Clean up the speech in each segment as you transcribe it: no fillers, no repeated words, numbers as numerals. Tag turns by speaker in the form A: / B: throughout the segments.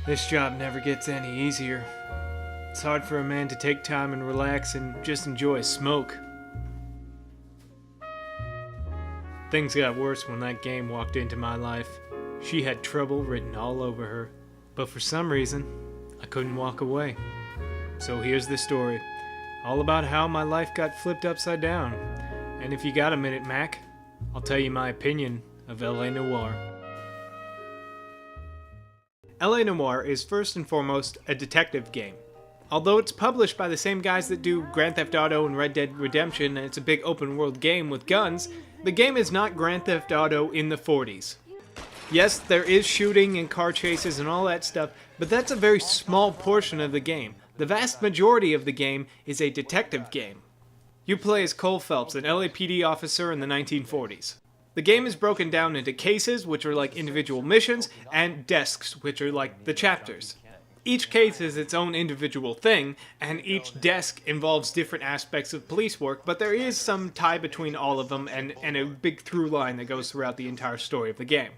A: This job never gets any easier. It's hard for a man to take time and relax and just enjoy a smoke. Things got worse when that game walked into my life. She had trouble written all over her, but for some reason, I couldn't walk away. So here's the story, all about how my life got flipped upside down. And if you got a minute, Mac, I'll tell you my opinion of LA Noire. LA Noire is first and foremost a detective game. Although it's published by the same guys that do Grand Theft Auto and Red Dead Redemption, and it's a big open world game with guns, the game is not Grand Theft Auto in the 40s. Yes, there is shooting and car chases and all that stuff, but that's a very small portion of the game. The vast majority of the game is a detective game. You play as Cole Phelps, an LAPD officer in the 1940s. The game is broken down into cases, which are like individual missions, and desks, which are like the chapters. Each case is its own individual thing, and each desk involves different aspects of police work, but there is some tie between all of them and a big through line that goes throughout the entire story of the game.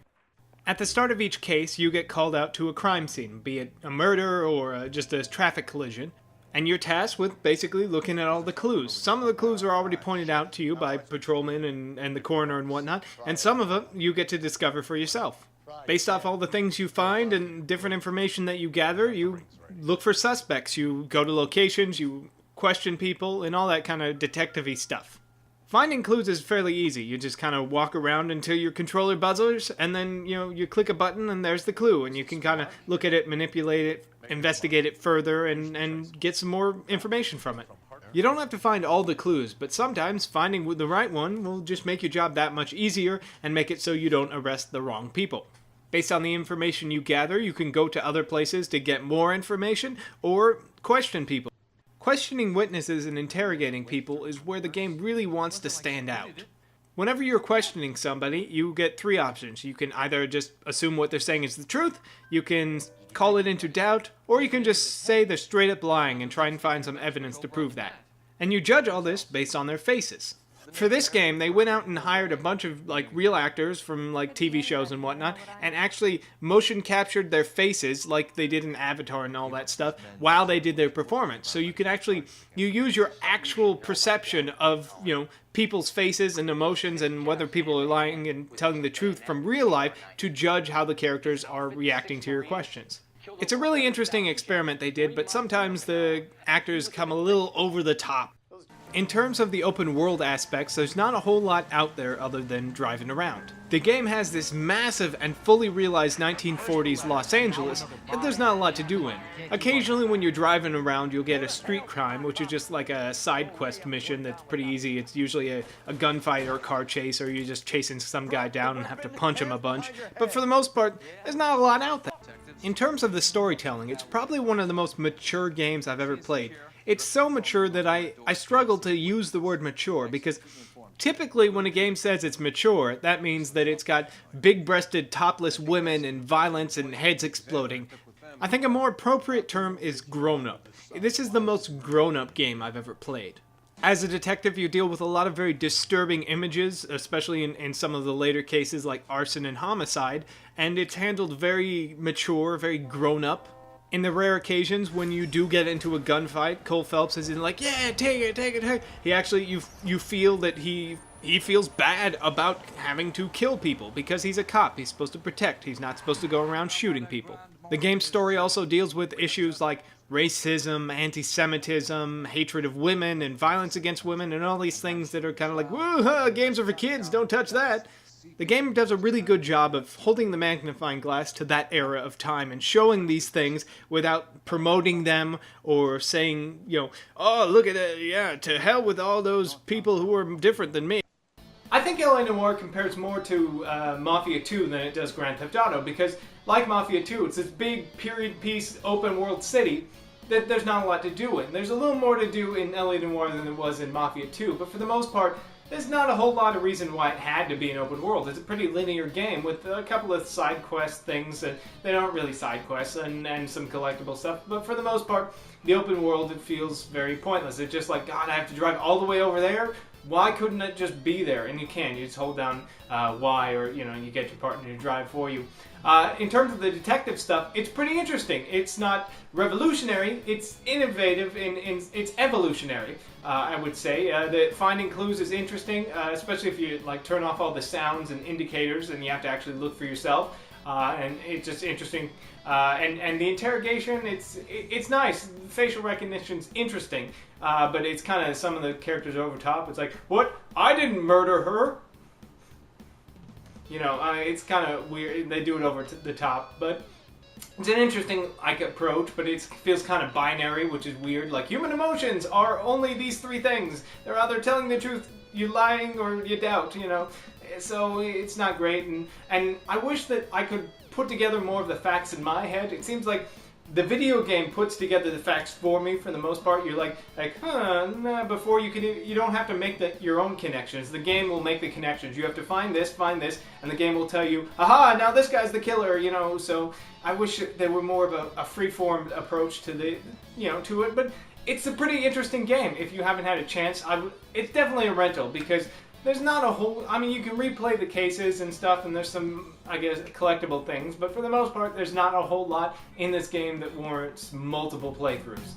A: At the start of each case, you get called out to a crime scene, be it a murder or just a traffic collision, and you're tasked with basically looking at all the clues. Some of the clues are already pointed out to you by patrolmen and the coroner and whatnot, and some of them you get to discover for yourself. Based off all the things you find and different information that you gather, you look for suspects, you go to locations, you question people, and all that kind of detective-y stuff. Finding clues is fairly easy. You just kind of walk around until your controller buzzers, and then, you click a button and there's the clue, and you can kind of look at it, manipulate it, investigate it further, and get some more information from it. You don't have to find all the clues, but sometimes finding the right one will just make your job that much easier and make it so you don't arrest the wrong people. Based on the information you gather, you can go to other places to get more information or question people. Questioning witnesses and interrogating people is where the game really wants to stand out. Whenever you're questioning somebody, you get three options. You can either just assume what they're saying is the truth, you can call it into doubt, or you can just say they're straight up lying and try and find some evidence to prove that. And you judge all this based on their faces. For this game, they went out and hired a bunch of real actors from TV shows and whatnot, and actually motion captured their faces like they did in Avatar and all that stuff while they did their performance. So you can you use your actual perception of people's faces and emotions and whether people are lying and telling the truth from real life to judge how the characters are reacting to your questions. It's a really interesting experiment they did, but sometimes the actors come a little over the top. In terms of the open world aspects, there's not a whole lot out there other than driving around. The game has this massive and fully realized 1940s Los Angeles that there's not a lot to do in. Occasionally when you're driving around you'll get a street crime, which is just like a side quest mission that's pretty easy. It's usually a gunfight or a car chase, or you're just chasing some guy down and have to punch him a bunch. But for the most part, there's not a lot out there. In terms of the storytelling, it's probably one of the most mature games I've ever played. It's so mature that I struggle to use the word mature, because typically when a game says it's mature, that means that it's got big-breasted topless women and violence and heads exploding. I think a more appropriate term is grown-up. This is the most grown-up game I've ever played. As a detective, you deal with a lot of very disturbing images, especially in some of the later cases like arson and homicide, and it's handled very mature, very grown-up. In the rare occasions when you do get into a gunfight, Cole Phelps is yeah, take it. He actually, you feel that he feels bad about having to kill people because he's a cop. He's supposed to protect. He's not supposed to go around shooting people. The game's story also deals with issues like racism, anti-Semitism, hatred of women, and violence against women, and all these things that are kind of woo, games are for kids, don't touch that. The game does a really good job of holding the magnifying glass to that era of time and showing these things without promoting them or saying, oh, look at it, yeah, to hell with all those people who are different than me. I think LA Noire compares more to Mafia 2 than it does Grand Theft Auto, because like Mafia 2, it's this big period piece open world city that there's not a lot to do in. There's a little more to do in LA Noire than there was in Mafia 2, but for the most part, there's not a whole lot of reason why it had to be an open world. It's a pretty linear game with a couple of side quest things, and they aren't really side quests, and some collectible stuff, but for the most part, the open world, it feels very pointless. It's just like, God, I have to drive all the way over there? Why couldn't it just be there? And you can. You just hold down Y, or you get your partner to drive for you. In terms of the detective stuff, it's pretty interesting. It's not revolutionary. It's innovative. It's evolutionary. I would say the finding clues is interesting, especially if you turn off all the sounds and indicators, and you have to actually look for yourself. And it's just interesting. And the interrogation, it's nice. Facial recognition's interesting, but it's kind of, some of the characters are over top. It's like, what? I didn't murder her. It's kind of weird. They do it over the top, but it's an interesting approach. But it feels kind of binary, which is weird. Like, human emotions are only these three things. They're either telling the truth, you lying, or you doubt. So it's not great, and I wish that I could put together more of the facts in my head. It seems like the video game puts together the facts for me for the most part. You're like, nah, before you don't have to make your own connections. The game will make the connections. You have to find this, and the game will tell you, aha, now this guy's the killer. So I wish there were more of a free-form approach to to it, but it's a pretty interesting game. If you haven't had a chance, it's definitely a rental, because there's not a whole... you can replay the cases and stuff, and there's some, I guess, collectible things, but for the most part, there's not a whole lot in this game that warrants multiple playthroughs.